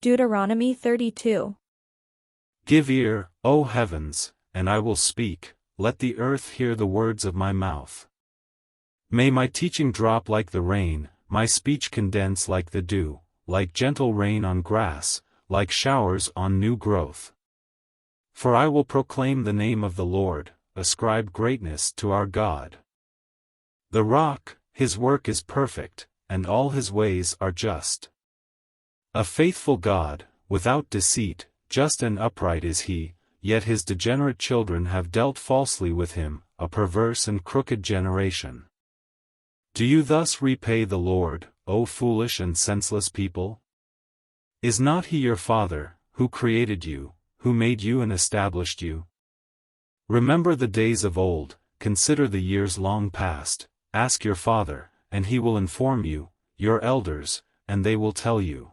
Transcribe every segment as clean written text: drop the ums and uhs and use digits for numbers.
Deuteronomy 32. Give ear, O heavens, and I will speak, let the earth hear the words of my mouth. May my teaching drop like the rain, my speech condense like the dew, like gentle rain on grass, like showers on new growth. For I will proclaim the name of the Lord, ascribe greatness to our God. The rock, his work is perfect, and all his ways are just. A faithful God, without deceit, just and upright is he, yet his degenerate children have dealt falsely with him, a perverse and crooked generation. Do you thus repay the Lord, O foolish and senseless people? Is not he your Father, who created you, who made you and established you? Remember the days of old, consider the years long past, ask your Father, and he will inform you, your elders, and they will tell you.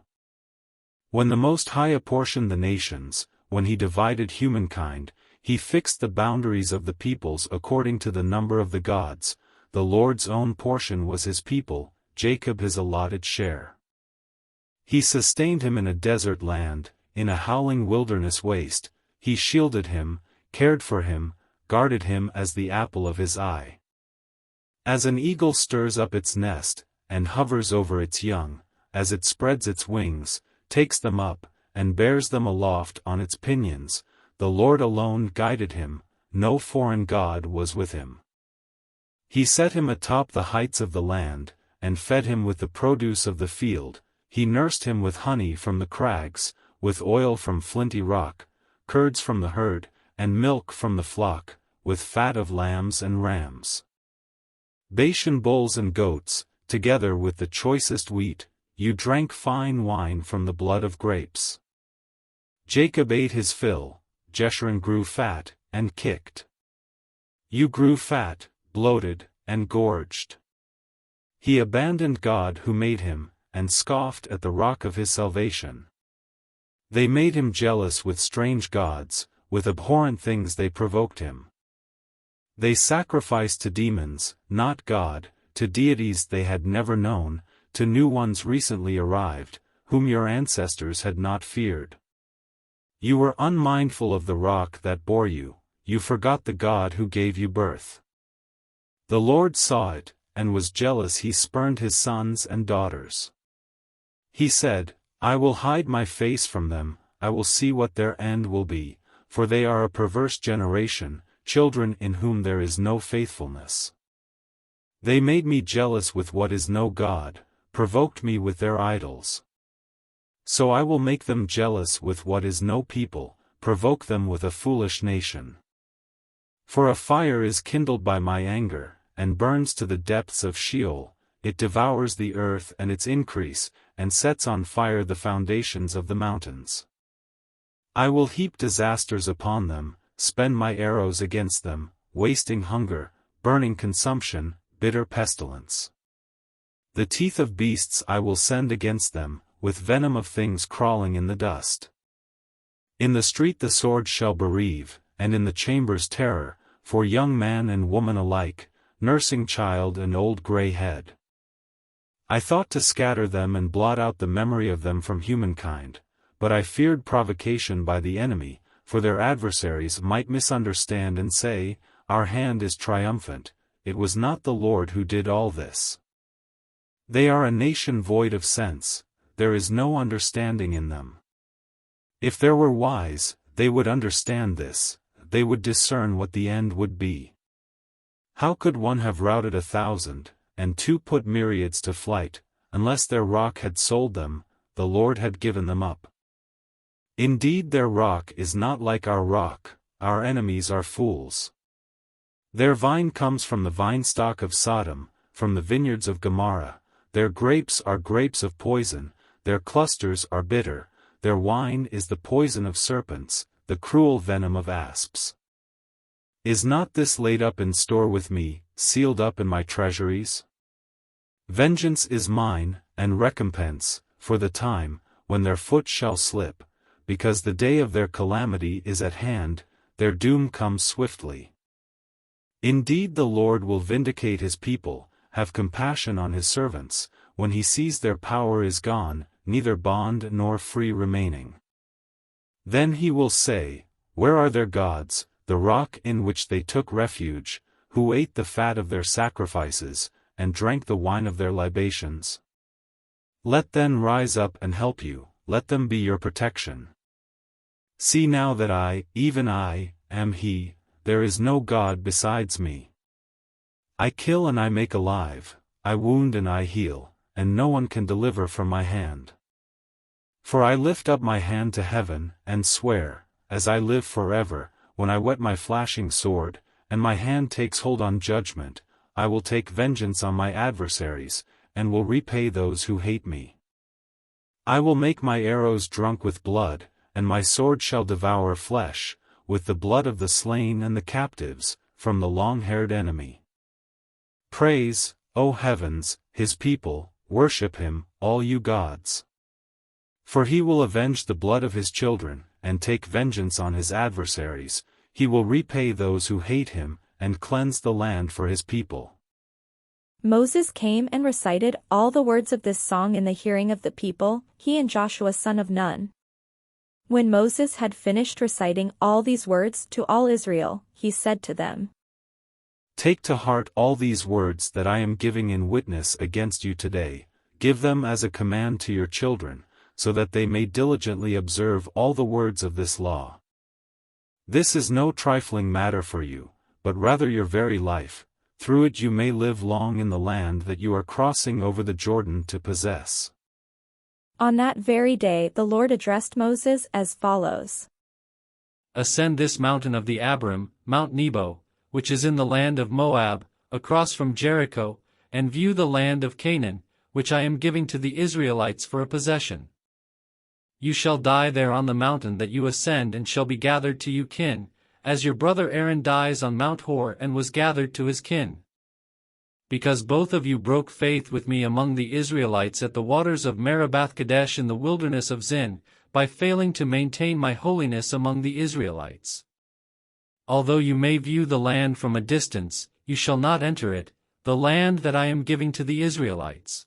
When the Most High apportioned the nations, when he divided humankind, he fixed the boundaries of the peoples according to the number of the gods. The Lord's own portion was his people, Jacob his allotted share. He sustained him in a desert land, in a howling wilderness waste, he shielded him, cared for him, guarded him as the apple of his eye. As an eagle stirs up its nest, and hovers over its young, as it spreads its wings, takes them up, and bears them aloft on its pinions, the Lord alone guided him, no foreign god was with him. He set him atop the heights of the land, and fed him with the produce of the field, he nursed him with honey from the crags, with oil from flinty rock, curds from the herd, and milk from the flock, with fat of lambs and rams. Bashan bulls and goats, together with the choicest wheat, you drank fine wine from the blood of grapes. Jacob ate his fill, Jeshurun grew fat, and kicked. You grew fat, bloated, and gorged. He abandoned God who made him, and scoffed at the rock of his salvation. They made him jealous with strange gods, with abhorrent things they provoked him. They sacrificed to demons, not God, to deities they had never known, to new ones recently arrived, whom your ancestors had not feared. You were unmindful of the rock that bore you, you forgot the God who gave you birth. The Lord saw it, and was jealous. He spurned his sons and daughters. He said, I will hide my face from them, I will see what their end will be, for they are a perverse generation, children in whom there is no faithfulness. They made me jealous with what is no God, provoked me with their idols. So I will make them jealous with what is no people, provoke them with a foolish nation. For a fire is kindled by my anger, and burns to the depths of Sheol, it devours the earth and its increase, and sets on fire the foundations of the mountains. I will heap disasters upon them, spend my arrows against them, wasting hunger, burning consumption, bitter pestilence. The teeth of beasts I will send against them, with venom of things crawling in the dust. In the street the sword shall bereave, and in the chambers terror, for young man and woman alike, nursing child and old gray head. I thought to scatter them and blot out the memory of them from humankind, but I feared provocation by the enemy, for their adversaries might misunderstand and say, Our hand is triumphant, it was not the Lord who did all this. They are a nation void of sense, there is no understanding in them. If there were wise, they would understand this, they would discern what the end would be. How could one have routed 1,000, and two put myriads to flight, unless their rock had sold them, the Lord had given them up? Indeed their rock is not like our rock, our enemies are fools. Their vine comes from the vinestock of Sodom, from the vineyards of Gomorrah. Their grapes are grapes of poison, their clusters are bitter, their wine is the poison of serpents, the cruel venom of asps. Is not this laid up in store with me, sealed up in my treasuries? Vengeance is mine, and recompense, for the time, when their foot shall slip, because the day of their calamity is at hand, their doom comes swiftly. Indeed the Lord will vindicate his people, have compassion on his servants, when he sees their power is gone, neither bond nor free remaining. Then he will say, Where are their gods, the rock in which they took refuge, who ate the fat of their sacrifices, and drank the wine of their libations? Let them rise up and help you, let them be your protection. See now that I, even I, am He, there is no God besides me. I kill and I make alive, I wound and I heal, and no one can deliver from my hand. For I lift up my hand to heaven, and swear, as I live forever, when I whet my flashing sword, and my hand takes hold on judgment, I will take vengeance on my adversaries, and will repay those who hate me. I will make my arrows drunk with blood, and my sword shall devour flesh, with the blood of the slain and the captives, from the long-haired enemy. Praise, O heavens, His people, worship Him, all you gods. For He will avenge the blood of His children, and take vengeance on His adversaries. He will repay those who hate Him, and cleanse the land for His people. Moses came and recited all the words of this song in the hearing of the people, he and Joshua son of Nun. When Moses had finished reciting all these words to all Israel, he said to them, Take to heart all these words that I am giving in witness against you today, give them as a command to your children, so that they may diligently observe all the words of this law. This is no trifling matter for you, but rather your very life. Through it you may live long in the land that you are crossing over the Jordan to possess. On that very day the Lord addressed Moses as follows. Ascend this mountain of the Abiram, Mount Nebo, which is in the land of Moab, across from Jericho, and view the land of Canaan, which I am giving to the Israelites for a possession. You shall die there on the mountain that you ascend and shall be gathered to you kin, as your brother Aaron dies on Mount Hor and was gathered to his kin. Because both of you broke faith with me among the Israelites at the waters of Meribah Kadesh in the wilderness of Zin, by failing to maintain my holiness among the Israelites. Although you may view the land from a distance, you shall not enter it, the land that I am giving to the Israelites.